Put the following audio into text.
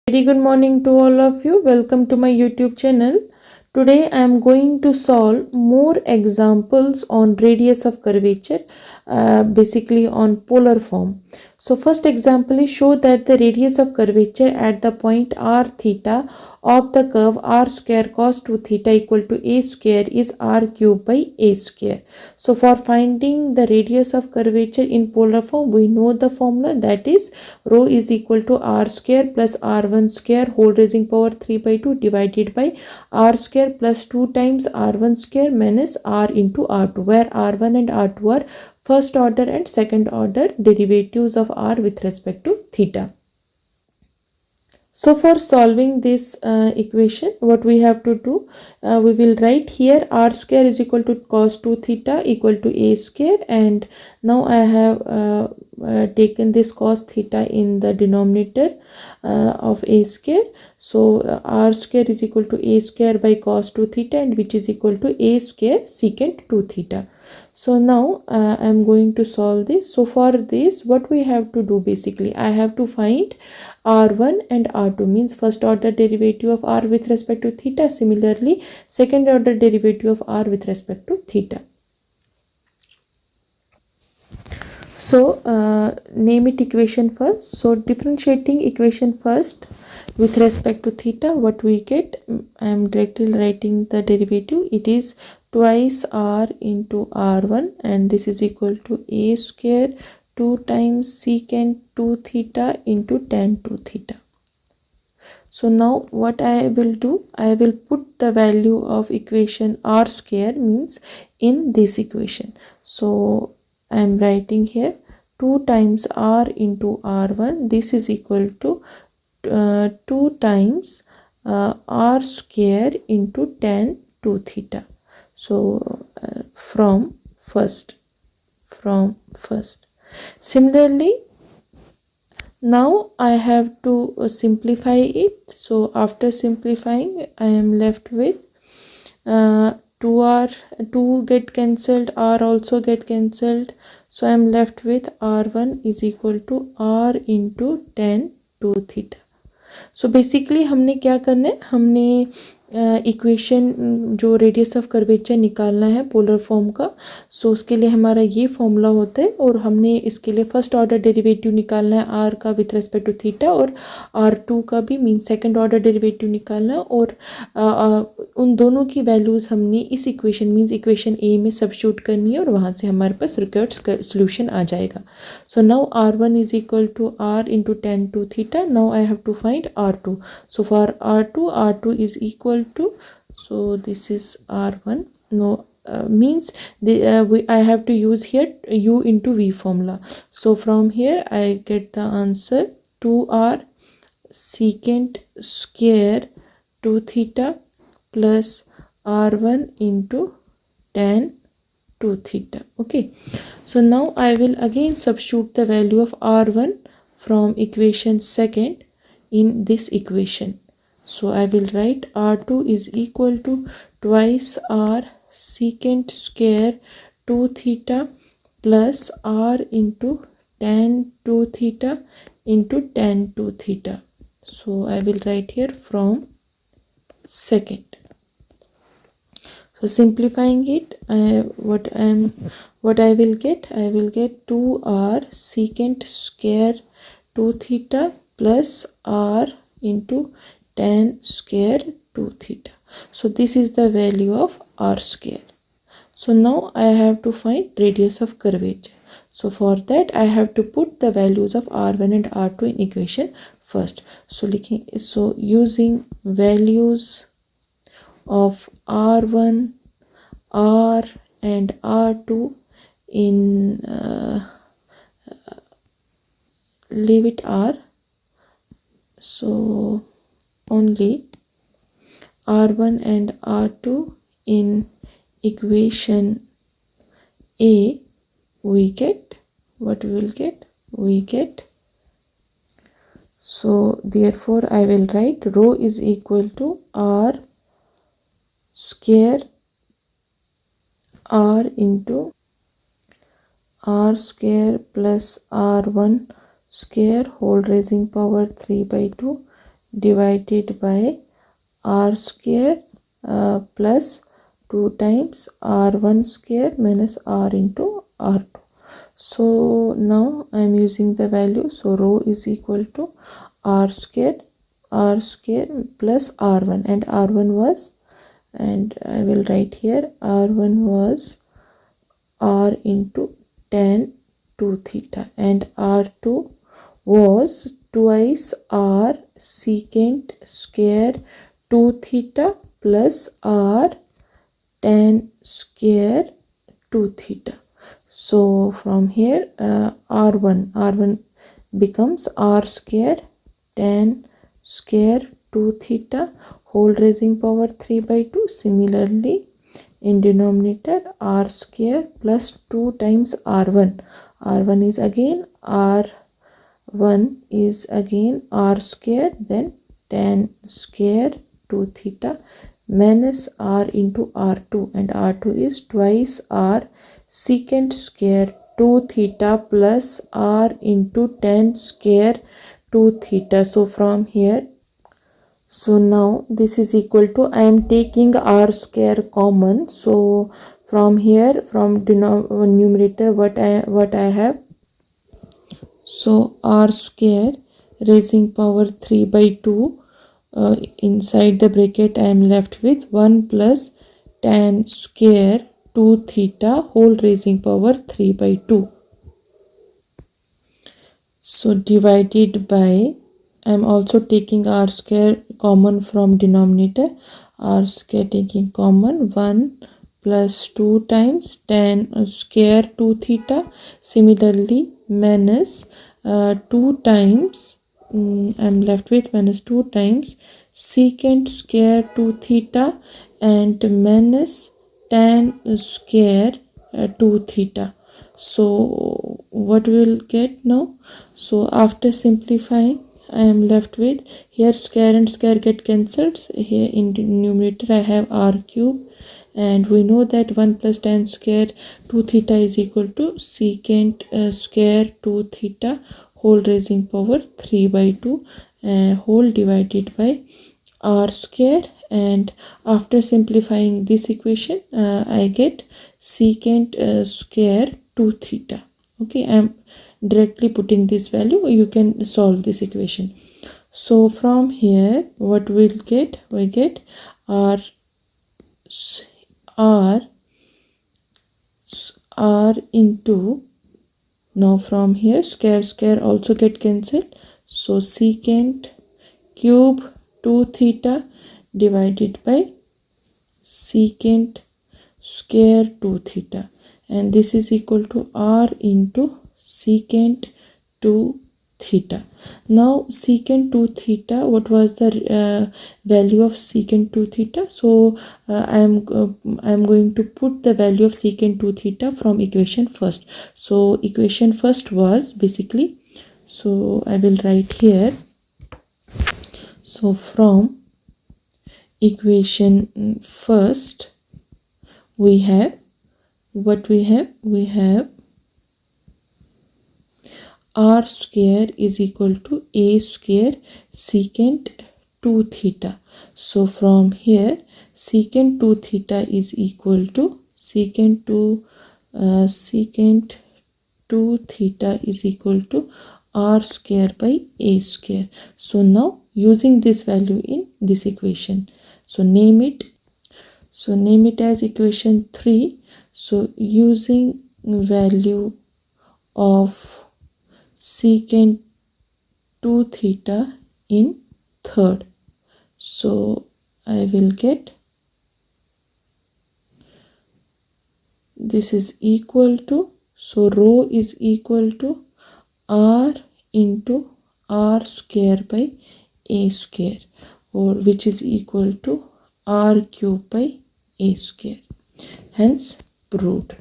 Very good morning to all of you. Welcome to my YouTube channel. Today I am going to solve more examples on radius of curvature, basically on polar form. So first example is show that the radius of curvature at the point r theta of the curve r square cos 2 theta equal to a square is r cube by a square. So for finding the radius of curvature in polar form, we know the formula, that is rho is equal to r square plus r1 square whole raising power 3 by 2 divided by r square plus 2 times r1 square minus r into r2, where r1 and r2 are first order and second order derivatives of r with respect to theta. So for solving this equation, what we have to do, we will write here r square is equal to cos 2 theta equal to a square, and now I have taken this cos theta in the denominator of a square. So r square is equal to a square by cos 2 theta, and which is equal to a square secant 2 theta. So now I am going to solve this. So for this, what we have to do, basically I have to find r1 and r2, means first order derivative of r with respect to theta, similarly second order derivative of r with respect to theta. So name it equation first. So differentiating equation first with respect to theta, what we get, I am directly writing the derivative. It is twice r into r1, and this is equal to a square 2 times secant 2 theta into tan 2 theta. So now what I will do, I will put the value of equation r square, means in this equation. So I am writing here 2 times r into r1, this is equal to 2 times r square into tan 2 theta. So from first. Similarly, now I have to simplify it. So after simplifying, I am left with 2 get cancelled, r also get cancelled. So I am left with r1 is equal to r into tan 2 theta. So basically हमने क्या करना है, हमने equation जो radius of curvature निकालना है polar form का, सो उसके लिए हमारा ये फॉर्मूला होता है, और हमने इसके लिए फर्स्ट ऑर्डर डेरिवेटिव निकालना है आर का विथ रेस्पेक्ट टू थीटा, और r2 का भी मीन सेकंड ऑर्डर डेरिवेटिव निकालना है, और उन दोनों की वैल्यूज़ हमने इस इक्वेशन मीन्स इक्वेशन ए में सब्स्टिट्यूट करनी है, और वहाँ से हमारे पास रिक्वायर्ड सोल्यूशन आ जाएगा. So now r1 is equal to r into tan 2 theta. Now I have to find r2. So for r2 is equal to, so this is r1, no means I have to use here u into v formula. So from here I get the answer 2r secant square 2 theta plus r1 into tan 2 theta. Okay, so now I will again substitute the value of r1 from equation second in this equation. So I will write r2 is equal to twice r secant square 2 theta plus r into tan 2 theta into tan 2 theta. So I will write here from second. So simplifying it, what I will get, 2r secant square 2 theta plus r into tan square 2 theta. So this is the value of r square. So now I have to find radius of curvature. So for that I have to put the values of r1 and r2 in equation first. So using values of r1, r and r2 in leave it r, so only r1 and r2 in equation a, we get what we get. So therefore I will write rho is equal to r square r into r square plus r1 square whole raising power 3 by 2 divided by r square plus 2 times r1 square minus r into r2. So now I am using the value. So rho is equal to r square plus r1, and r1 was, and I will write here, r1 was r into tan 2 theta, and r2 was twice r secant square 2 theta plus r tan square 2 theta. So from here r1 becomes r square tan square 2 theta whole raising power 3 by 2. Similarly, in denominator r square plus 2 times r1 is again r square, then tan square 2 theta minus r into r2, and r2 is twice r secant square 2 theta plus r into tan square 2 theta. So from here, so now this is equal to, I am taking r square common. So from here, from numerator, what I have, so r square raising power 3 by 2, inside the bracket I am left with 1 plus tan square 2 theta whole raising power 3 by 2. So divided by, I am also taking r square common from denominator, r square taking common, 1 plus 2 times tan square 2 theta. Similarly, minus 2 times, I am left with minus 2 times secant square 2 theta and minus tan square 2 theta. So what we will get now? So after simplifying, I am left with, here square and square get cancelled. Here in the numerator I have r cube, and we know that 1 plus tan square 2 theta is equal to secant square 2 theta whole raising power 3 by 2 whole divided by r square, and after simplifying this equation I get secant square 2 theta. Okay, I am directly putting this value. You can solve this equation. So from here what we'll get, we get r into, now from here square also get cancelled, so secant cube 2 theta divided by secant square 2 theta, and this is equal to r into secant 2 theta. Now secant 2 theta, what was the value of secant 2 theta? So I am going to put the value of secant 2 theta from equation first. So equation first was basically, so I will write here, so from equation first we have, what we have r square is equal to a square secant 2 theta. So from here secant 2 theta is equal to secant 2 theta is equal to r square by a square. So now using this value in this equation, so name it as equation 3. So using value of secant 2 theta in third, so I will get, this is equal to, so rho is equal to r into r square by a square, or which is equal to r cube by a square, hence proved.